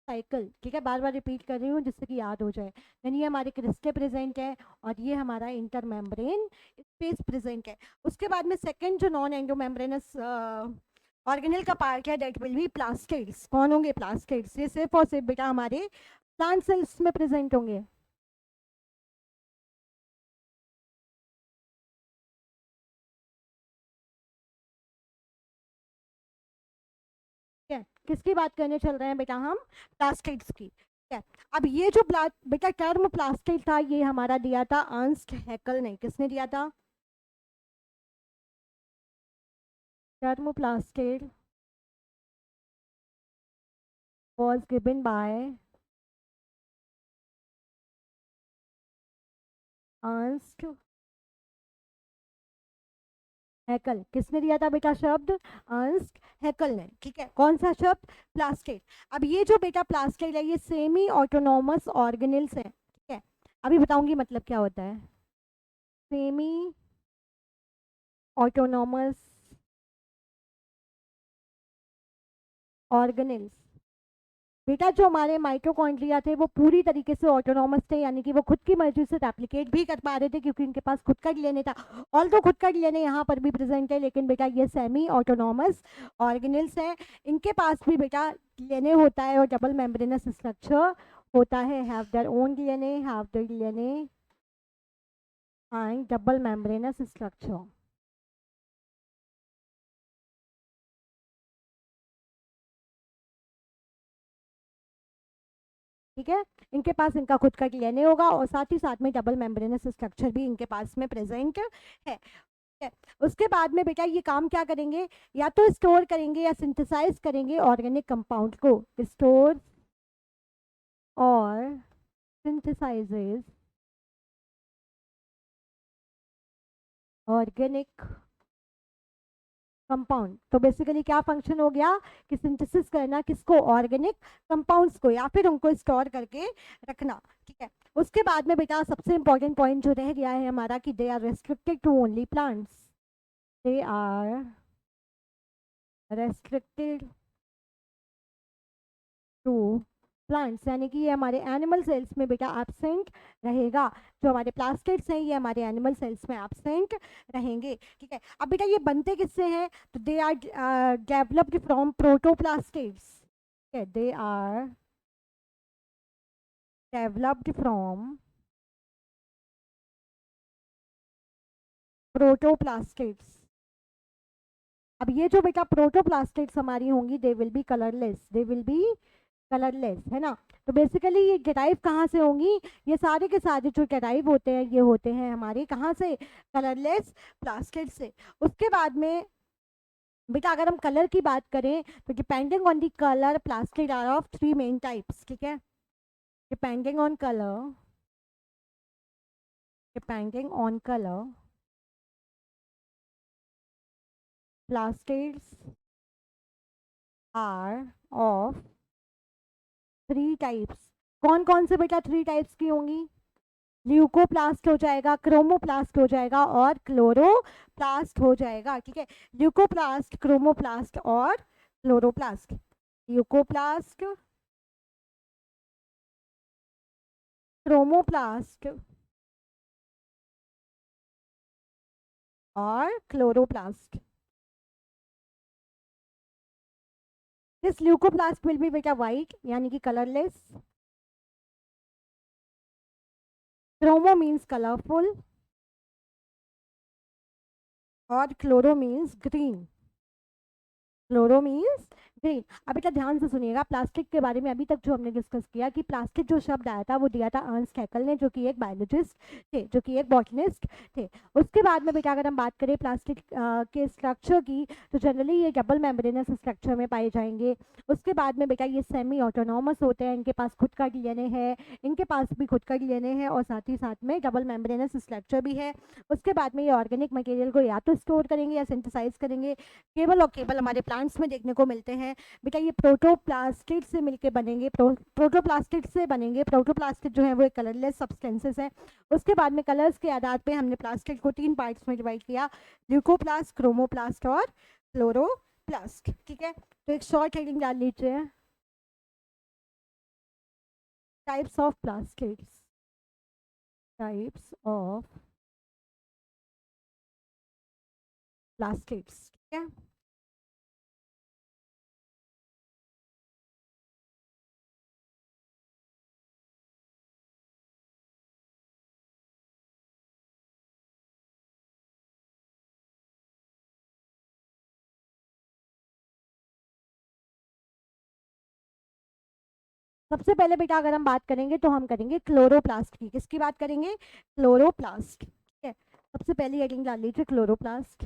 cycle, ठीक है, बार बार रिपीट कर रही हूँ जिससे कि याद हो जाए। यानी ये हमारे क्रिस्टे प्रेजेंट है और ये हमारा इंटर मेम्ब्रेन स्पेस प्रेजेंट है। उसके बाद में सेकेंड जो नॉन एंडो मेम्ब्रेनस ऑर्गेनल का पार्ट है दैट विल बी प्लास्टिड्स। कौन होंगे, प्लास्टिड्स। ये सिर्फ और सिर्फ बेटा हमारे प्लांट सेल्स में प्रेजेंट होंगे। है, किसकी बात करने चल रहे हैं बेटा हम, प्लास्टिड्स की। ठीक है, अब ये जो बेटा टर्म प्लास्टिड था ये हमारा दिया था अर्नस्ट हैकल ने। किसने दिया था, term plastid was given by Ernst Haeckel. किसने दिया था बेटा शब्द, अर्नस्ट हैकल ने। ठीक है, कौन सा शब्द, प्लास्टिड। अब ये जो बेटा प्लास्टिड है ये सेमी ऑटोनोमस ऑर्गेनल्स है। ठीक है, अभी बताऊंगी मतलब क्या होता है सेमी ऑटोनोमस ऑर्गेनेल्स। बेटा जो हमारे माइटोकॉन्ड्रिया थे वो पूरी तरीके से ऑटोनॉमस थे, यानी कि वो खुद की मर्जी से रेप्लिकेट भी कर पा रहे थे क्योंकि इनके पास खुद का डीएनए था। ऑल तो खुद का डीएनए यहाँ पर भी प्रेजेंट है, लेकिन बेटा ये सेमी ऑटोनॉमस ऑर्गेनेल्स है। इनके पास भी बेटा डीएनए होता है और डबल मेम्ब्रेनस स्ट्रक्चर होता है, have their own DNA, have their DNA and double membranous structure. ठीक है, इनके पास इनका खुद का डीएनए होगा और साथ ही साथ में डबल मेम्ब्रेनस स्ट्रक्चर भी इनके पास में प्रेजेंट है। है। उसके बाद में बेटा ये काम क्या करेंगे, या तो स्टोर करेंगे या सिंथेसाइज करेंगे ऑर्गेनिक कंपाउंड को। स्टोर और सिंथेसाइजेज ऑर्गेनिक कंपाउंड। तो बेसिकली क्या फंक्शन हो गया कि सिंथेसिस करना किसको, ऑर्गेनिक कंपाउंड्स को, या फिर उनको स्टोर करके रखना। ठीक है, उसके बाद में बेटा सबसे इंपॉर्टेंट पॉइंट जो रह गया है हमारा कि they are restricted to only plants. They are restricted to plants, यानी कि ये हमारे एनिमल सेल्स में बेटा एब्सेंट रहेगा। जो हमारे प्लास्टिड्स हैं ये हमारे एनिमल सेल्स में एब्सेंट रहेंगे। ठीक है, अब बेटा ये बनते किससे हैं, तो they are developed from protoplastids. They are developed from protoplastids. अब ये जो बेटा प्रोटोप्लास्टिड्स हमारी होंगी they will be colourless, they will be colourless, है ना। तो बेसिकली ये डेराइव कहाँ से होंगी, ये सारे के सारे जो डेराइव होते हैं ये होते हैं हमारे कहाँ से, कलरलेस प्लास्टिड से। उसके बाद में बेटा अगर हम कलर की बात करें तो depending on the colour plastid are of three main types. ठीक है, depending on colour, depending on colour plastids are of three types. कौन कौन से बेटा थ्री टाइप्स की होंगी, ल्यूकोप्लास्ट हो जाएगा, क्रोमोप्लास्ट हो जाएगा और क्लोरोप्लास्ट हो जाएगा। ठीक है, ल्यूकोप्लास्ट, क्रोमोप्लास्ट और क्लोरोप्लास्ट। ल्यूकोप्लास्ट, क्रोमोप्लास्ट और chloroplast. This leucoplast will be बेटा वाइट यानी कि कलरलेस, क्रोमो मीन्स कलरफुल और chloro means green, chloro means green. अब बेटा ध्यान से सुनिएगा, प्लास्टिक के बारे में अभी तक जो हमने डिस्कस किया कि प्लास्टिक जो शब्द आया था वो दिया था अर्नस्ट हैकेल ने, जो कि एक बायोलॉजिस्ट थे, जो कि एक बॉटनिस्ट थे। उसके बाद में बेटा अगर हम बात करें प्लास्टिक के स्ट्रक्चर की, तो जनरली ये डबल मेम्ब्रेनस स्ट्रक्चर में पाए जाएंगे। उसके बाद में बेटा ये सेमी ऑटोनॉमस होते हैं, इनके पास खुद का डीएनए है, इनके पास भी खुद का डीएनए है और साथ ही साथ में डबल मेम्ब्रेनस स्ट्रक्चर भी है। उसके बाद में ये ऑर्गेनिक मटेरियल को या तो स्टोर करेंगे या सिंथेसाइज करेंगे। केवल और केवल हमारे प्लांट्स में देखने को मिलते हैं। बेटा ये प्रोटोप्लास्टिड से मिलके बनेंगे, प्रोटोप्लास्टिड से बनेंगे। प्रोटोप्लास्टिड जो है वो एक कलरलेस सब्सटेंसेस है। उसके बाद में कलर्स के आधार पे हमने प्लास्टिड को तीन पार्ट्स में डिवाइड किया, ल्यूकोप्लास्ट, क्रोमोप्लास्ट और क्लोरोप्लास्ट। ठीक है, तो एक शॉर्ट हेडिंग डाल लीजिए, types of plastids, types of plastids. ठीक है, सबसे पहले बेटा अगर हम बात करेंगे तो हम करेंगे क्लोरोप्लास्ट की। किसकी बात करेंगे, क्लोरोप्लास्ट। ठीक है, सबसे पहली हेडिंग डाल लीजिए क्लोरोप्लास्ट।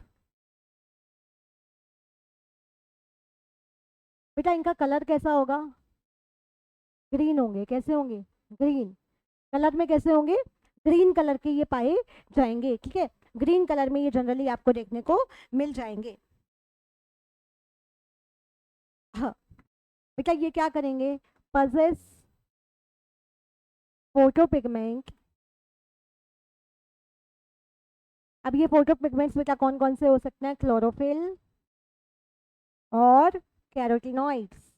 बेटा इनका कलर कैसा होगा, ग्रीन होंगे। कैसे होंगे, ग्रीन कलर में कैसे होंगे, ग्रीन कलर के ये पाए जाएंगे। ठीक है, ग्रीन कलर में ये जनरली आपको देखने को मिल जाएंगे। हाँ बेटा ये क्या करेंगे, पजेस फोटो पिगमेंट। अब ये फोटो पिगमेंट्स बेटा कौन कौन से हो सकते हैं, क्लोरोफिल और कैरोटिनॉइड्स।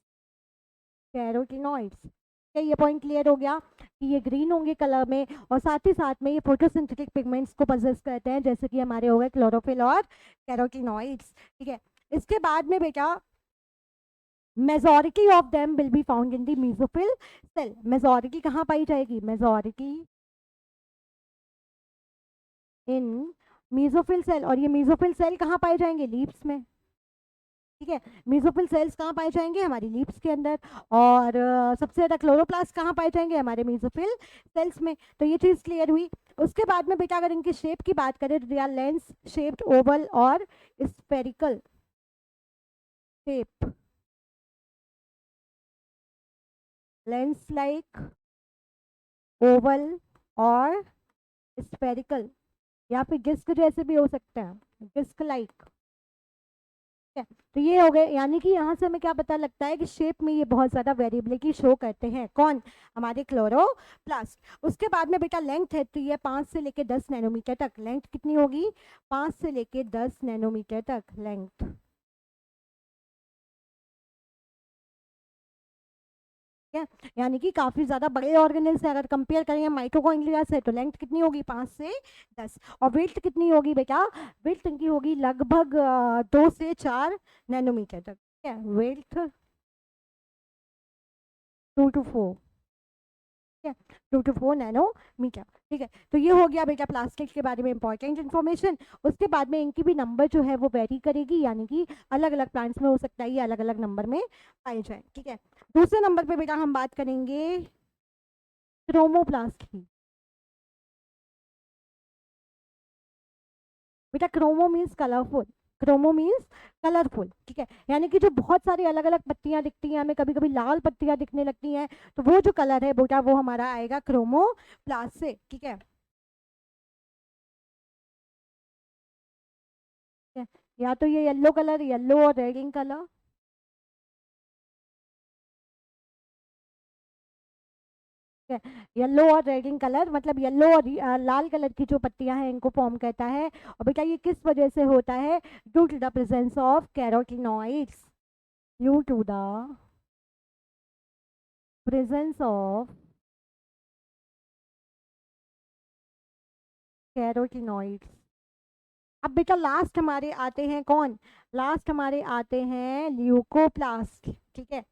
कैरोटीनॉइड्स। क्या ये पॉइंट क्लियर हो गया कि ये ग्रीन होंगे कलर में और साथ ही साथ में ये फोटोसिंथेटिक पिगमेंट्स को पजेस करते हैं, जैसे कि हमारे हो गए क्लोरोफिल और कैरोटीनॉइड्स। ठीक है, इसके बाद में बेटा majority of them will be found in the mesophyll cell. Majority कहाँ पाई जाएगी? Majority in mesophyll cell. और ये मेसोफिल सेल कहाँ पाए जाएंगे? लीव्स में। ठीक है, मेसोफिल सेल्स कहाँ पाए जाएंगे? हमारी लीव्स के अंदर। और सबसे ज्यादा क्लोरोप्लास्ट कहाँ पाए जाएंगे? हमारे मेसोफिल सेल्स में। तो ये चीज क्लियर हुई। उसके बाद में बेटा अगर इनकी शेप की बात करें, they are lens shaped, oval और spherical shape. Lens like, oval और स्फेरिकल, या फिर डिस्क जैसे भी हो सकते हैं, डिस्क लाइक। है, तो ये हो गए। यानी कि यहाँ से हमें क्या पता लगता है कि शेप में ये बहुत ज़्यादा वेरिएबिलिटी शो करते हैं। कौन? हमारे क्लोरोप्लास्ट। उसके बाद में बेटा लेंथ है, तो ये 5 से लेके 10 नैनोमीटर तक। लेंथ कितनी होगी? 5 से लेके 10 नैनोमीटर तक लेंथ। ठीक है, यानी कि काफ़ी ज़्यादा बड़े ऑर्गेनल से अगर कंपेयर करें माइटोकॉन्ड्रिया से, तो लेंथ कितनी होगी? 5 से 10। और वेट कितनी होगी बेटा? वेट इनकी होगी लगभग 2 से 4 नैनोमीटर तक। ठीक है, वेट 2 to 4। ठीक है, 2 to 4 नैनोमीटर। ठीक है, तो ये हो गया बेटा प्लास्टिक के बारे में इंपॉर्टेंट इन्फॉर्मेशन। उसके बाद में इनकी भी नंबर जो है वो वेरी करेगी, यानी कि अलग अलग प्लांट्स में हो सकता है ये अलग अलग नंबर में पाए जाए। ठीक है, दूसरे नंबर पे बेटा हम बात करेंगे क्रोमोप्लास्ट की। बेटा chromo means colourful, chromo means colourful. ठीक है, यानी कि जो बहुत सारी अलग अलग पत्तियां दिखती हैं हमें, कभी कभी लाल पत्तियां दिखने लगती हैं, तो वो जो कलर है बेटा वो हमारा आएगा क्रोमोप्लास्ट से। ठीक है, ठीक है? या तो ये येलो कलर, येलो और रेडिंग कलर। ठीक है, येलो और रेडिंग कलर मतलब येलो और लाल कलर की जो पत्तियां हैं इनको फॉर्म करता है। और बेटा ये किस वजह से होता है? Due to the presence of carotenoids. Due to the presence of carotenoids. अब बेटा लास्ट हमारे आते हैं कौन? लास्ट हमारे आते हैं ल्यूकोप्लास्ट। ठीक है,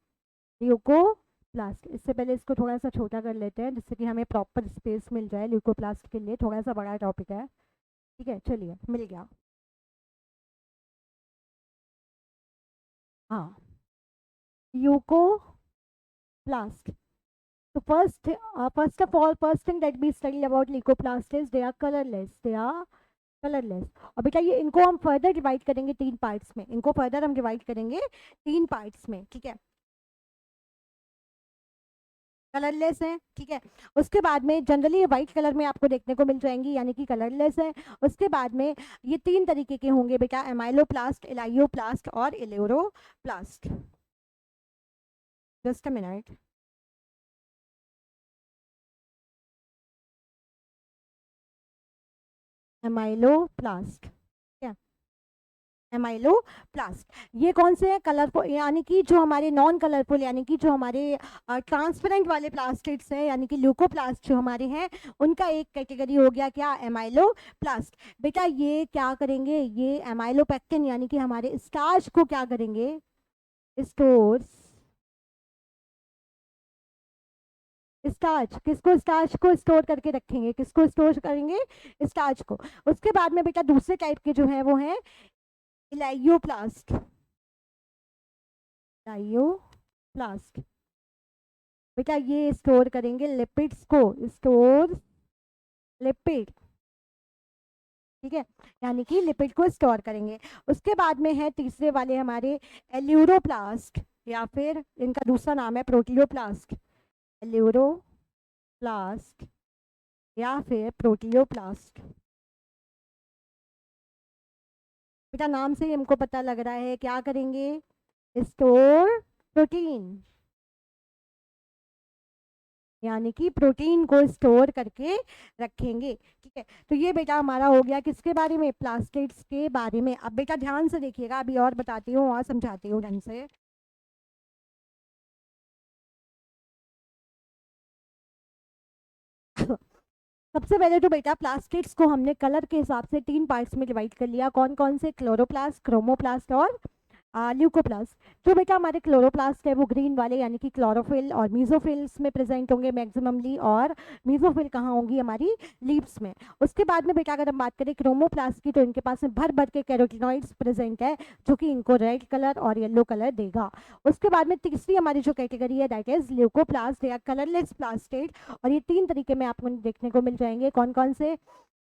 ल्यूकोप्लास्ट। इससे पहले इसको थोड़ा सा छोटा कर लेते हैं जिससे कि हमें प्रॉपर स्पेस मिल जाए। ल्यूकोप्लास्ट के लिए थोड़ा सा बड़ा टॉपिक है। ठीक है, चलिए मिल गया। हाँ, leucoplast. So first of all, first thing that we study about leucoplast is they are colorless. They are colourless. और बेटा ये इनको हम फर्दर डिवाइड करेंगे 3 पार्ट्स में। इनको फर्दर हम डिवाइड करेंगे 3 पार्ट्स में। ठीक है, कलरलेस है। ठीक है, उसके बाद में जनरली व्हाइट कलर में आपको देखने को मिल जाएंगी, यानी कि कलरलेस है। उसके बाद में ये 3 तरीके के होंगे बेटा, एमाइलोप्लास्ट, एलाइयोप्लास्ट और aleuroplast. Just a minute. Amyloplast, amyloplast. ये कौन से हैं? कलरफुल, यानी कि जो हमारे नॉन कलरफुल, यानी कि जो हमारे ट्रांसपेरेंट वाले प्लास्टिड्स हैं, यानी कि ल्यूकोप्लास्ट जो हमारे हैं, उनका एक कैटेगरी हो गया क्या? एमाइलोप्लास्ट। बेटा ये क्या करेंगे? ये एमाइलोपेक्टिन यानी कि हमारे स्टार्च को क्या करेंगे? स्टोर्स। स्टार्च किसको? स्टार्च को स्टोर करके रखेंगे। किसको स्टोर करेंगे? स्टार्च को। उसके बाद में बेटा दूसरे टाइप के जो है वो हैं इलाइयोप्लास्ट। इलाइयोप्लास्ट बेटा ये स्टोर करेंगे लिपिड्स को। Store lipid. ठीक है, यानी कि लिपिड को स्टोर करेंगे। उसके बाद में है तीसरे वाले हमारे एल्यूरोप्लास्ट, या फिर इनका दूसरा नाम है प्रोटियोप्लास्ट। एल्यूरोप्लास्ट या फिर प्रोटियोप्लास्ट। बेटा नाम से ही हमको पता लग रहा है क्या करेंगे? स्टोर प्रोटीन, यानी कि प्रोटीन को स्टोर करके रखेंगे। ठीक है, तो ये बेटा हमारा हो गया किसके बारे में? प्लास्टिड्स के बारे में। अब बेटा ध्यान से देखिएगा, अभी और बताती हूँ और समझाती हूँ ढंग से। सबसे पहले तो बेटा प्लास्टिड्स को हमने कलर के हिसाब से 3 पार्ट्स में डिवाइड कर लिया। कौन कौन से? क्लोरोप्लास्ट, क्रोमोप्लास्ट और ल्यूकोप्लास्ट। जो बेटा हमारे क्लोरोप्लास्ट है वो ग्रीन वाले यानी कि क्लोरोफिल और मीजोफिल्स में प्रेजेंट होंगे मैक्सिममली, और मीजोफिल कहाँ होंगी? हमारी लीव्स में। उसके बाद में बेटा अगर हम बात करें क्रोमोप्लास्ट की, तो इनके पास में भर भर के कैरोटिनॉइड्स प्रेजेंट है जो कि इनको रेड कलर और येलो कलर देगा। उसके बाद में तीसरी हमारी जो कैटेगरी है दैट इज ल्यूकोप्लास्ट या कलरलेस प्लास्टिड, और ये 3 तरीके में आपको देखने को मिल जाएंगे। कौन कौन से?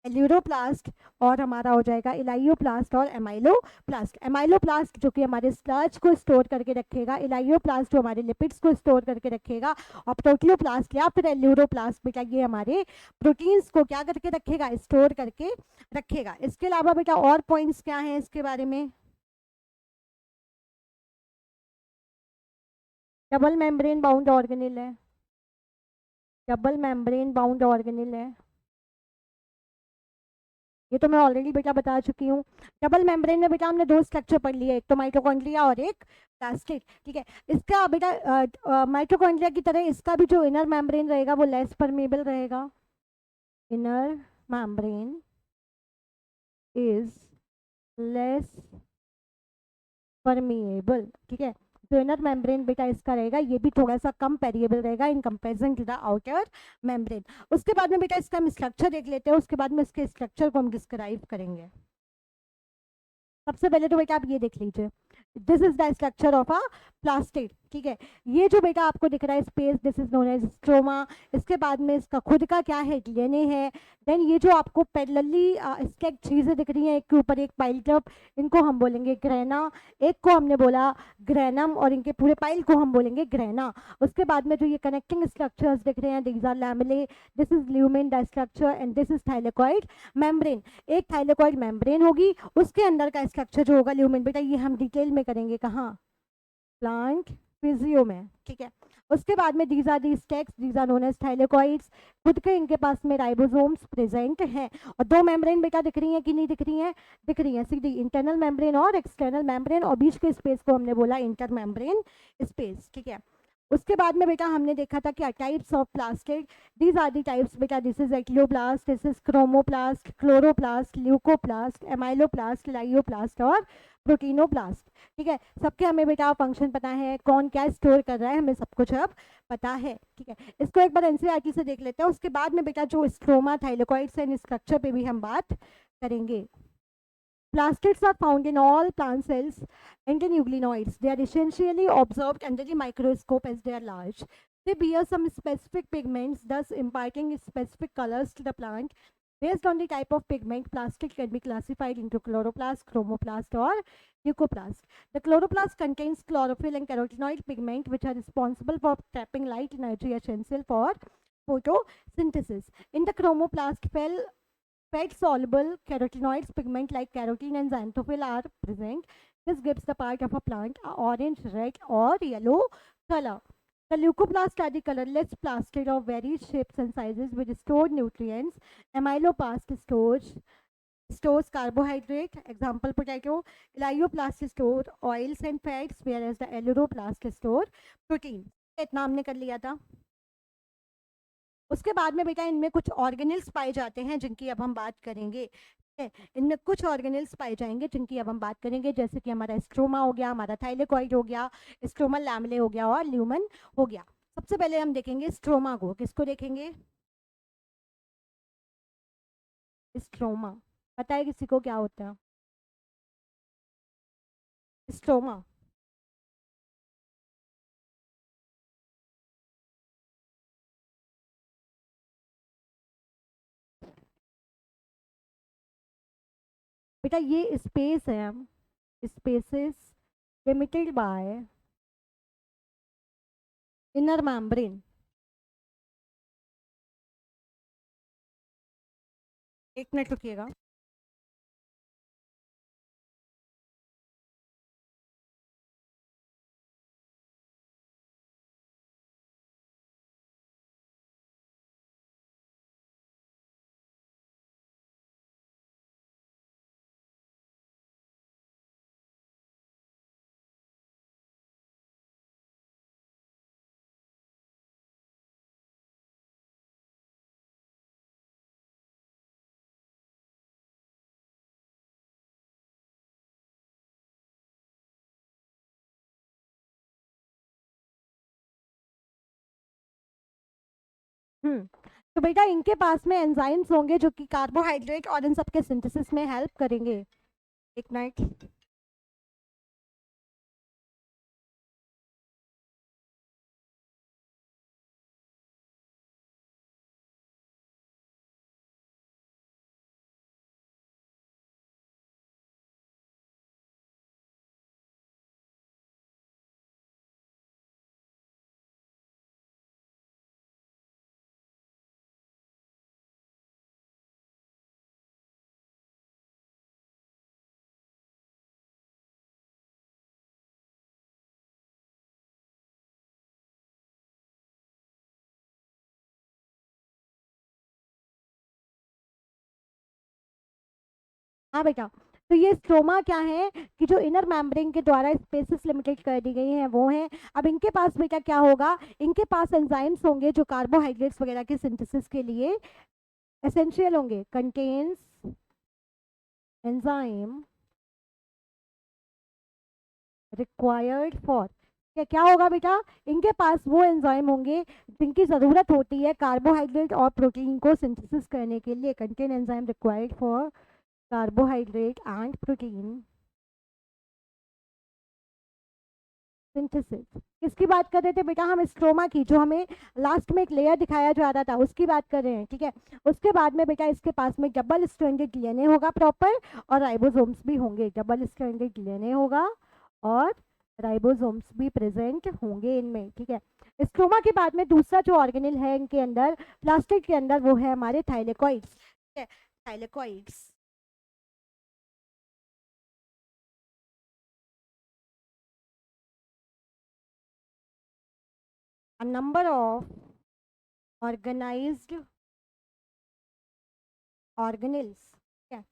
एल्यूरोप्लास्ट, और हमारा हो जाएगा इलाइयोप्लास्ट और एमाइलोप्लास्ट। एमाइलोप्लास्ट जो कि हमारे स्टार्च को स्टोर करके रखेगा, इलाइयोप्लास्ट जो हमारे लिपिड्स को स्टोर करके रखेगा, और प्रोटियोप्लास्ट या फिर एल्यूरोप्लास्ट बेटा ये हमारे प्रोटीन्स को क्या करके रखेगा? स्टोर करके रखेगा। इसके अलावा बेटा और पॉइंट्स क्या हैं इसके बारे में? डबल मेम्ब्रेन बाउंड ऑर्गेनिल है, डबल मेम्ब्रेन बाउंड ऑर्गेनिल है, ये तो मैं ऑलरेडी बेटा बता चुकी हूँ। डबल मेम्ब्रेन में बेटा हमने 2 स्ट्रक्चर पढ़ लिए, एक तो माइटोकॉन्ड्रिया और एक प्लास्टिड। ठीक है, इसका बेटा माइटोकॉन्ड्रिया की तरह इसका भी जो इनर मेम्ब्रेन रहेगा वो लेस परमेबल रहेगा। Inner membrane is less permeable. ठीक है, जो इनर मेम्ब्रेन बेटा इसका रहेगा ये भी थोड़ा सा कम पेरिएबल रहेगा in comparison to the outer membrane. उसके बाद में बेटा इसका हम स्ट्रक्चर देख लेते हैं, उसके बाद में इसके स्ट्रक्चर को हम डिस्क्राइब करेंगे। सबसे पहले तो बेटा आप ये देख लीजिए, this is the structure of a plastid. ठीक है, ये जो बेटा आपको दिख रहा है space, this is known as stroma. इसके बाद में इसका खुद का क्या है? डीएनए है। देन ये जो आपको पैरेलली स्टैक चीजें दिख रही हैं एक के ऊपर एक पाइल्ड अप, इनको हम बोलेंगे ग्रेना। एक को हमने बोला ग्रेनम, और इनके पूरे पाइल को हम बोलेंगे ग्रेना। उसके बाद में जो ये कनेक्टिंग स्ट्रक्चर्स दिख रहे हैं, these are lamellae, this is lumen the structure, and this is thylakoid membrane. एक थाइलेकॉइड मेम्ब्रेन होगी, उसके अंदर का स्ट्रक्चर जो होगा ल्यूमेन बेटा ये हम डिटेल में करेंगे कहाँ? प्लांट फिजियो में। ठीक है, उसके बाद में these are the stacks, these are known as thylakoids. खुद के इनके पास में राइबोसोम्स प्रेजेंट हैं, और 2 मेम्ब्रेन बेटा दिख रही हैं कि नहीं दिख रही हैं? दिख रही हैं सीधी, इंटरनल मेम्ब्रेन और एक्सटर्नल मेम्ब्रेन, और बीच के स्पेस को हमने बोला इंटर मेम्ब्रेन स्पेस। ठीक है, उसके बाद में बेटा हमने देखा था कि types of plastid, these are the types बेटा, this is elaioplast, this is chromoplast, chloroplast, leucoplast, amyloplast, elaioplast और प्रोटीनोप्लास्ट। ठीक है, सबके हमें बेटा फंक्शन पता है, कौन क्या स्टोर कर रहा है हमें सब कुछ अब पता है। ठीक है, इसको एक बार एनसीईआरटी से देख लेते हैं, उसके बाद में बेटा जो स्ट्रोमा थाइलेकॉइड्स एंड स्ट्रक्चर पे भी हम बात करेंगे। Plastids are found in all plant cells and in nucleoids. They are essentially observed under the microscope as they are large. They bear some specific pigments, thus imparting specific colors to the plant. Based on the type of pigment, plastic can be classified into chloroplast, chromoplast, or leucoplast. The chloroplast contains chlorophyll and carotenoid pigment, which are responsible for trapping light energy essential for photosynthesis. In the chromoplast, fat-soluble carotenoids pigment like carotene and xanthophyll are present. This gives the part of a plant a orange, red or yellow color. The leucoplasts are the colorless plastid of various shapes and sizes which store nutrients. Amyloplast stores carbohydrate, example potato. Elioplast store oils and fats, whereas the aleuroplast store protein. इतना हमने कर लिया था। उसके बाद में बेटा इनमें कुछ ऑर्गेनल्स पाए जाते हैं जिनकी अब हम बात करेंगे। इनमें कुछ ऑर्गेनल्स पाए जाएंगे जिनकी अब हम बात करेंगे, जैसे कि हमारा स्ट्रोमा हो गया, हमारा थाइलेकॉइड हो गया, स्ट्रोमल लैमेले हो गया और ल्यूमन हो गया। सबसे पहले हम देखेंगे स्ट्रोमा को। किसको देखेंगे? स्ट्रोमा। पता है किसी को क्या होता है स्ट्रोमा? बेटा ये स्पेस है, spaces limited by inner membrane. एक मिनट रुकिएगा। तो बेटा इनके पास में एंजाइम्स होंगे जो कि कार्बोहाइड्रेट और इन सब के सिंथेसिस में हेल्प करेंगे। एक मिनट। हाँ बेटा, तो ये स्ट्रोमा क्या है कि जो इनर मेम्ब्रेन के द्वारा स्पेसेस लिमिटेड कर दी गई हैं वो हैं। अब इनके पास बेटा क्या होगा, इनके पास एंजाइम्स होंगे जो कार्बोहाइड्रेट्स वगैरह के सिंथेसिस के लिए एसेंशियल होंगे। कंटेन्स एंजाइम रिक्वायर्ड फॉर, क्या होगा बेटा, इनके पास वो एंजाइम होंगे जिनकी ज़रूरत होती है कार्बोहाइड्रेट और प्रोटीन को सिंथेसिस करने के लिए। Contain enzyme required for carbohydrate and protein synthesis. किसकी बात कर रहे थे बेटा हम, स्ट्रोमा की, जो हमें लास्ट में एक लेयर दिखाया जा रहा था उसकी बात कर रहे हैं, ठीक है। उसके बाद में बेटा इसके पास में डबल स्ट्रैंडेड डीएनए होगा प्रॉपर, और राइबोसोम्स भी होंगे। डबल स्ट्रैंडेड डीएनए होगा और राइबोसोम्स भी प्रेजेंट होंगे इनमें, ठीक है। स्ट्रोमा के बाद में दूसरा जो ऑर्गेनल है इनके अंदर, प्लास्टिक के अंदर, वो है हमारे थाइलेकॉइड्स, ठीक है। Thylakoids, a number of organized organelles, क्या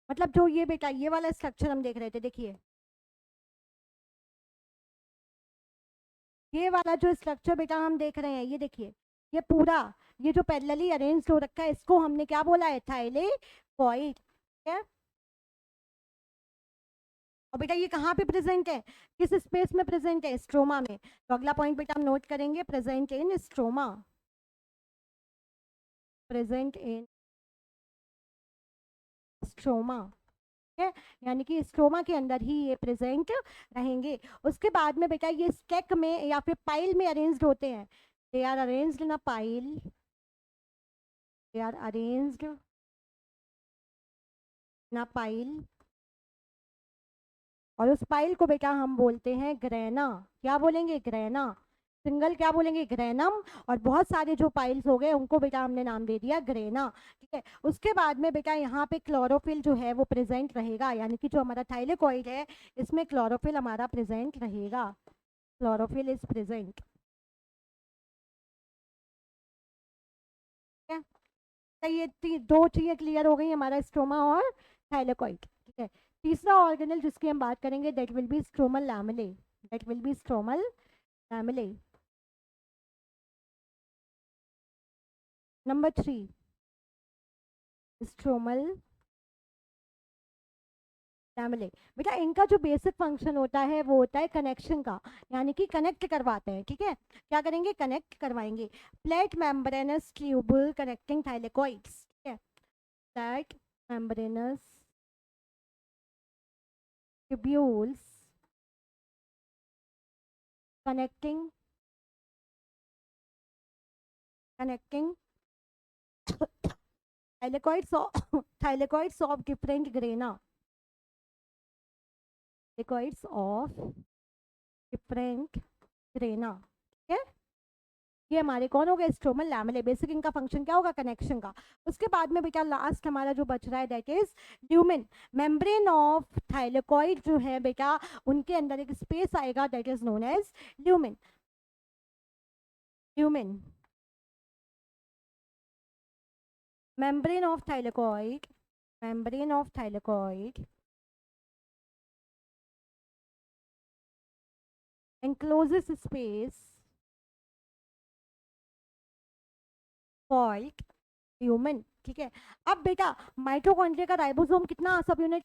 मतलब, जो ये बेटा ये वाला स्ट्रक्चर हम देख रहे थे, देखिए ये वाला जो स्ट्रक्चर बेटा हम देख रहे हैं, ये देखिए, ये पूरा, ये जो पैरेलली अरेंज्ड हो रखा है, इसको हमने क्या बोला है, थाइलेकॉइड, है। और बेटा ये कहाँ पे प्रेजेंट है, किस स्पेस में प्रेजेंट है, स्ट्रोमा में। तो अगला पॉइंट बेटा हम नोट करेंगे, present in stroma, present in stroma, है, यानी कि स्ट्रोमा के अंदर ही ये प्रेजेंट रहेंगे। उसके बाद में बेटा ये स्टेक में या फिर पाइल में अरेंज्ड होते हैं। They are arranged in a pile, they are arranged in a pile, और उस पाइल को बेटा हम बोलते हैं ग्रेना। क्या बोलेंगे, ग्रेना। सिंगल क्या बोलेंगे, ग्रेनम। और बहुत सारे जो पाइल्स हो गए उनको बेटा हमने नाम दे दिया ग्रेना, ठीक है। उसके बाद में बेटा यहाँ पे क्लोरोफिल जो है वो प्रेजेंट रहेगा, यानी कि जो हमारा थाइलेकॉइड है इसमें क्लोरोफिल हमारा प्रेजेंट रहेगा। क्लोरोफिल इज प्रेजेंट, ठीक है। तो ये दो चीजें क्लियर हो गई, हमारा स्ट्रोमा और थाइलेकॉइड, ठीक है। तीसरा ऑर्गेनल जिसकी हम बात करेंगे, that will be stromal lamellae, that will be stromal lamellae. Number 3, stromal lamellae. बेटा इनका जो बेसिक फंक्शन होता है वो होता है कनेक्शन का, यानी कि कनेक्ट करवाते हैं, ठीक है। क्या करेंगे, कनेक्ट करवाएंगे। Plate membranes tubule connecting thylakoids, ठीक है। Plate membranes tubules connecting connecting thylakoids of thylakoids of different grana, thylakoids of different grana, ठीक है। ये हमारे कौन हो गए, स्ट्रोमल लैमेले। बेसिक इनका फंक्शन क्या होगा, कनेक्शन का। उसके बाद में बेटा लास्ट हमारा जो बच रहा है that is lumen. Membrane of thylakoid जो है बेटा, उनके अंदर एक स्पेस आएगा that is known as lumen. Lumen, membrane of thylakoid, membrane of thylakoid encloses space called lumen, ठीक है। अब बेटा माइटोकॉन्ड्रिया का राइबोसोम कितना सब यूनिट